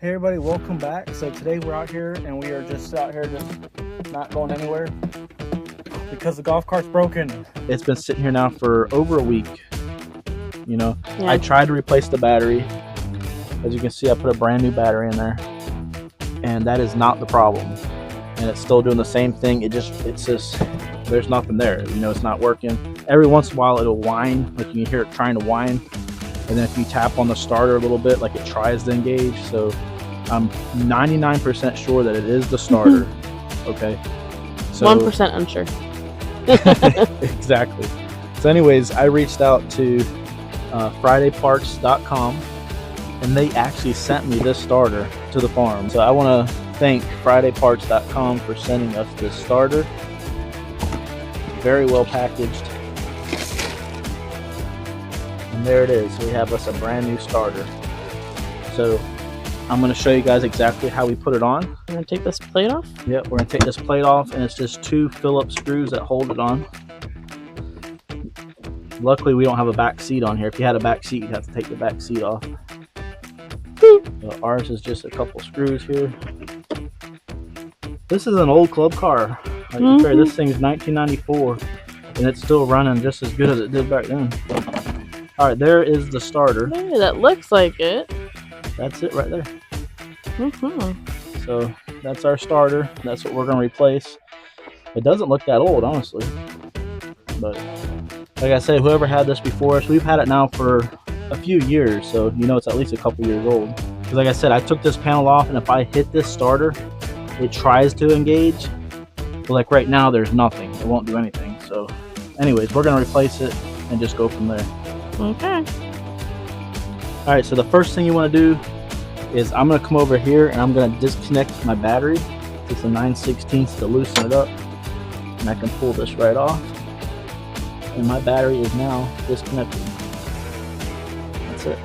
Hey everybody, welcome back. So today we're out here and we are just out here just not going anywhere because the golf cart's broken. It's been sitting here now for over a week. You know, I tried to replace the battery. As you can see, I put a brand new battery in there and that is not the problem. And it's still doing the same thing. It's just, there's nothing there. You know, it's not working. Every once in a while it'll whine, like you can hear it trying to whine. And then if you tap on the starter a little bit, like it tries to engage. So I'm 99% sure that it is the starter. Okay. So 1% unsure. Exactly. So anyways, I reached out to FridayParts.com and they actually sent me this starter to the farm. So I want to thank FridayParts.com for sending us this starter. Very well packaged. And there it is. We have us a brand new starter. So I'm going to show you guys exactly how we put it on. We're going to take this plate off? Yep, we're going to take this plate off, and it's just 2 Phillips screws that hold it on. Luckily, we don't have a back seat on here. If you had a back seat, you'd have to take the back seat off. So ours is just a couple screws here. This is an old club car. Like fair, this thing's 1994, and it's still running just as good as it did back then. All right, there is the starter. Hey, that looks like it. That's it right there. So that's our starter. That's what we're going to replace. It doesn't look that old, honestly. But like I said, whoever had this before us, we've had it now for a few years. So you know it's at least a couple years old. Because like I said, I took this panel off, and if I hit this starter, it tries to engage. But like right now, there's nothing. It won't do anything. So anyways, we're going to replace it and just go from there. Okay. All right, so the first thing you want to do is I'm going to come over here and I'm going to disconnect my battery. It's a 9/16 to loosen it up, and I can pull this right off, and my battery is now disconnected. That's it.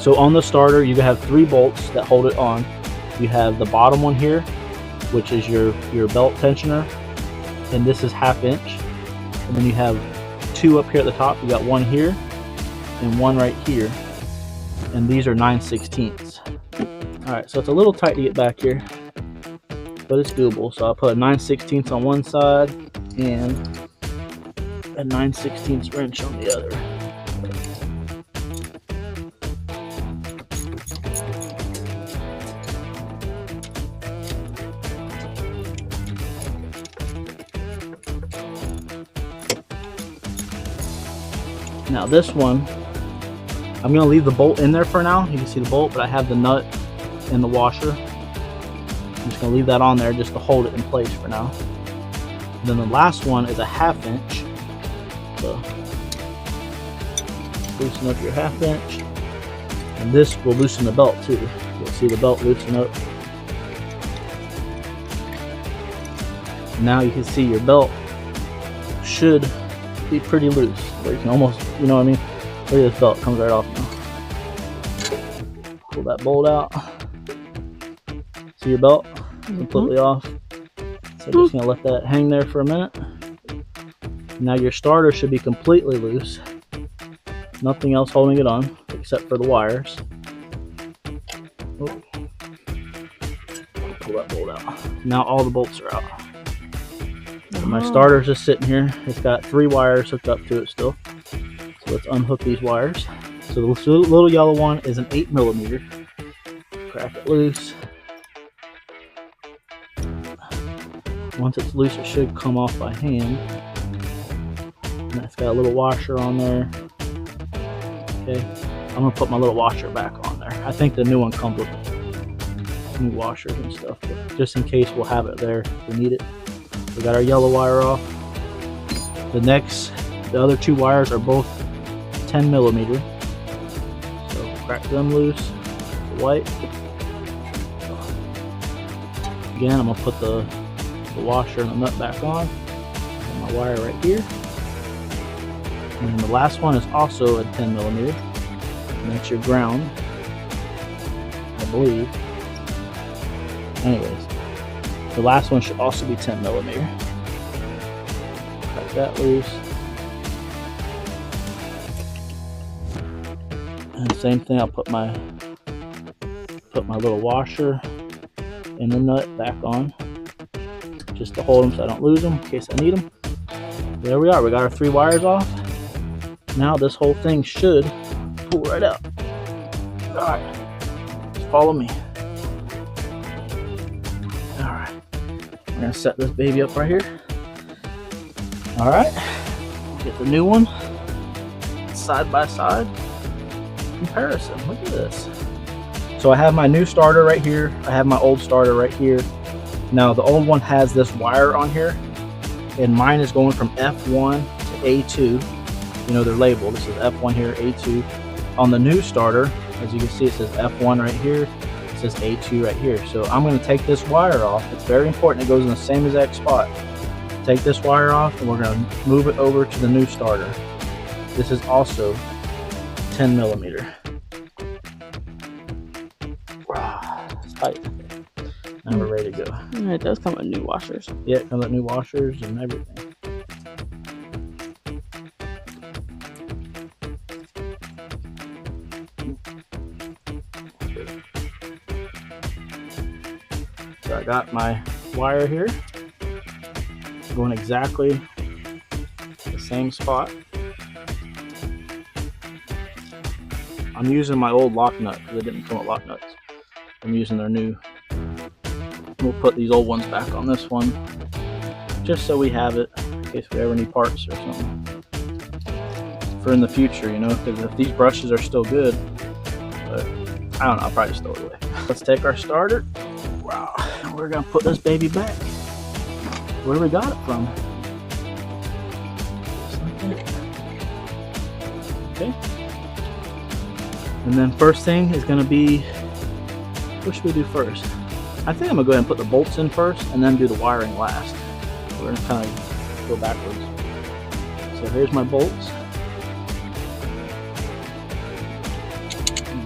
So on the starter, you have 3 bolts that hold it on. You have the bottom one here, which is your belt tensioner, and this is 1/2 inch. And then you have 2 up here at the top. You got 1 here and 1 right here, and these are 9/16. Alright, so it's a little tight to get back here, but it's doable. So I'll put a 9/16 on one side and a 9/16 wrench on the other. Now this one, I'm going to leave the bolt in there for now. You can see the bolt, but I have the nut and the washer. I'm just going to leave that on there just to hold it in place for now. And then the last one is a 1/2 inch. So loosen up your 1/2 inch. And this will loosen the belt too. You'll see the belt loosen up. Now you can see your belt should be pretty loose, where you can almost, you know what I mean? Look at this belt, it comes right off now. Pull that bolt out. See your belt? Completely off. So I'm just gonna let that hang there for a minute. Now your starter should be completely loose. Nothing else holding it on except for the wires. Oh. Pull that bolt out. Now all the bolts are out. So my starter's just sitting here. It's got 3 wires hooked up to it still. So let's unhook these wires. So the little yellow one is an 8mm. Crack it loose. Once it's loose, it should come off by hand. And that's got a little washer on there. Okay, I'm gonna put my little washer back on there. I think the new one comes with new washers and stuff, but just in case, we'll have it there if we need it. We got our yellow wire off. The other 2 wires are both 10mm. So crack them loose. The white. Again, I'm gonna put the washer and the nut back on. And my wire right here. And then the last one is also a 10mm. And that's your ground, I believe. Anyways, the last one should also be 10mm. Cut that loose. And same thing, I'll put my put my little washer and the nut back on, just to hold them so I don't lose them in case I need them. There we are. We got our 3 wires off. Now this whole thing should pull right out. All right, just follow me. All right, we're gonna set this baby up right here. All right, get the new one side by side comparison. Look at this. So I have my new starter right here. I have my old starter right here. Now the old one has this wire on here, and mine is going from F1 to A2. You know, they're labeled. This is F1 here, A2. On the new starter, as you can see, it says F1 right here. It says A2 right here. So I'm going to take this wire off. It's very important. It goes in the same exact spot. Take this wire off, and we're going to move it over to the new starter. This is also 10 millimeter. Wow, it's tight. Now we're ready to go. And it does come with new washers. Yeah, it comes with new washers and everything. So I got my wire here, going exactly the same spot. I'm using my old lock nut because it didn't come with lock nuts. I'm using their new. We'll put these old ones back on this one just so we have it in case we ever need parts or something for in the future, you know, because if these brushes are still good, but I don't know, I'll probably just throw it away. Let's take our starter. Wow, we're gonna put this baby back where we got it from. Just like that. Okay. And then first thing is going to be, what should we do first? I think I'm going to go ahead and put the bolts in first and then do the wiring last. We're going to kind of go backwards. So here's my bolts.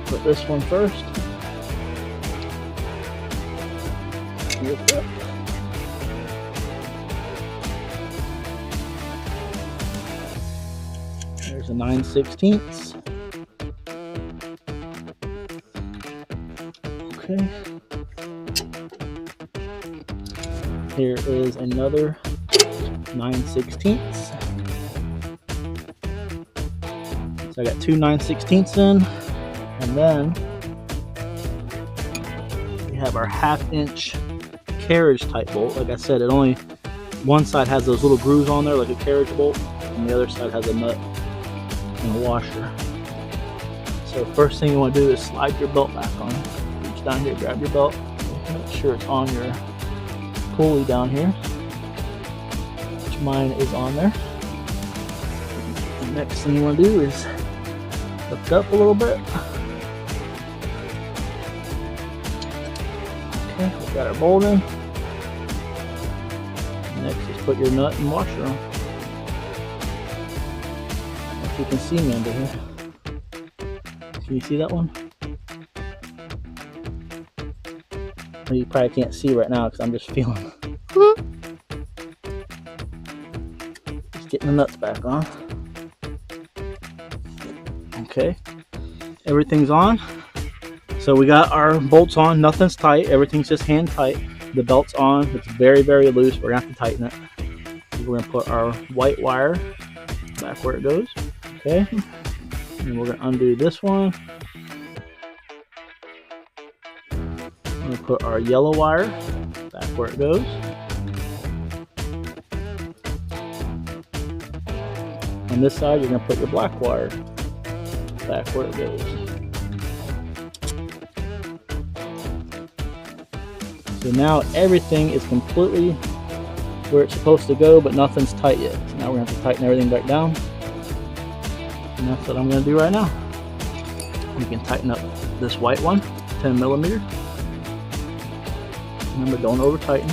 Put this one first. There's a 9/16. Okay. Here is another 9/16. So I got 2 9/16 in, and then we have our 1/2 inch carriage type bolt. Like I said, it only one side has those little grooves on there like a carriage bolt, and the other side has a nut and a washer. So first thing you want to do is slide your belt back on. Reach down here, grab your belt, make sure it's on your pulley down here, which mine is on there. The next thing you want to do is lift up a little bit. Okay, we got our bolt in. Next is put your nut and washer on. If you can see me under here. Can you see that one? Well, you probably can't see right now because I'm just feeling. Just getting the nuts back on. Okay, everything's on. So we got our bolts on, nothing's tight, everything's just hand tight. The belt's on, it's very, very loose. We're gonna have to tighten it. We're gonna put our white wire back where it goes. Okay, and we're gonna undo this one. We're gonna put our yellow wire back where it goes. On this side, you're gonna put your black wire back where it goes. So now everything is completely where it's supposed to go, but nothing's tight yet. So now we're gonna have to tighten everything back down. And that's what I'm gonna do right now. We can tighten up this white one, 10 millimeter. Remember, don't over tighten.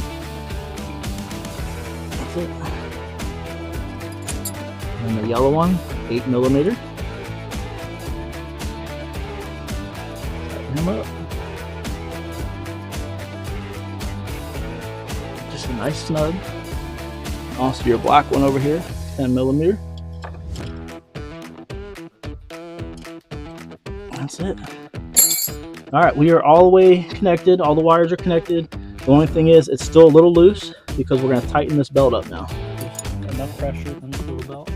That's it. And the yellow one, 8 millimeter. Tighten him up. Just a nice snug. Also your black one over here, 10 millimeter. That's it. All right, we are all the way connected. All the wires are connected. The only thing is it's still a little loose because we're going to tighten this belt up now. Just enough pressure in this little belt.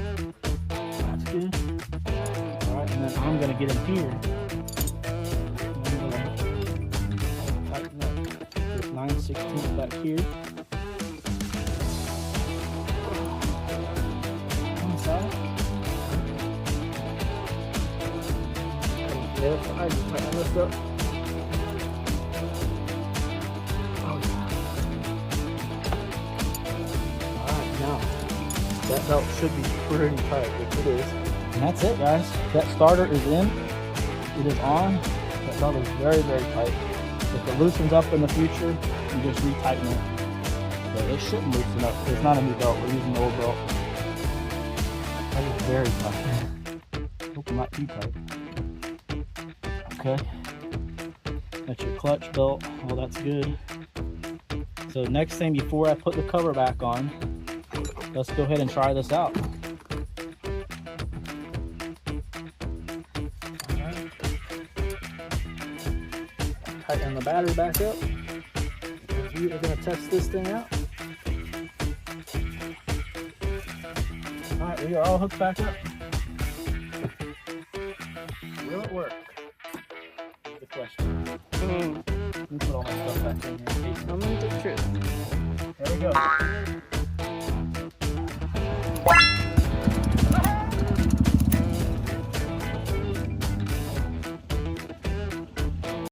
That's good. All right, and then I'm going to get in here. Tighten up this 9/16 back here. Inside. The other side, just tighten this up. That belt should be pretty tight, which it is. And that's it, guys. That starter is in. It is on. That belt is very, very tight. If it loosens up in the future, you just retighten it. But it shouldn't loosen up. It's not a new belt. We're using the old belt. That is very tight. Hope not too tight. Okay. That's your clutch belt. Well, that's good. So next thing, before I put the cover back on, let's go ahead and try this out. Tighten the battery back up. We are going to test this thing out. Alright, we are all hooked back up. Will it work? Is the question. Let me put all my stuff back in here. I'm in the truth. There we go.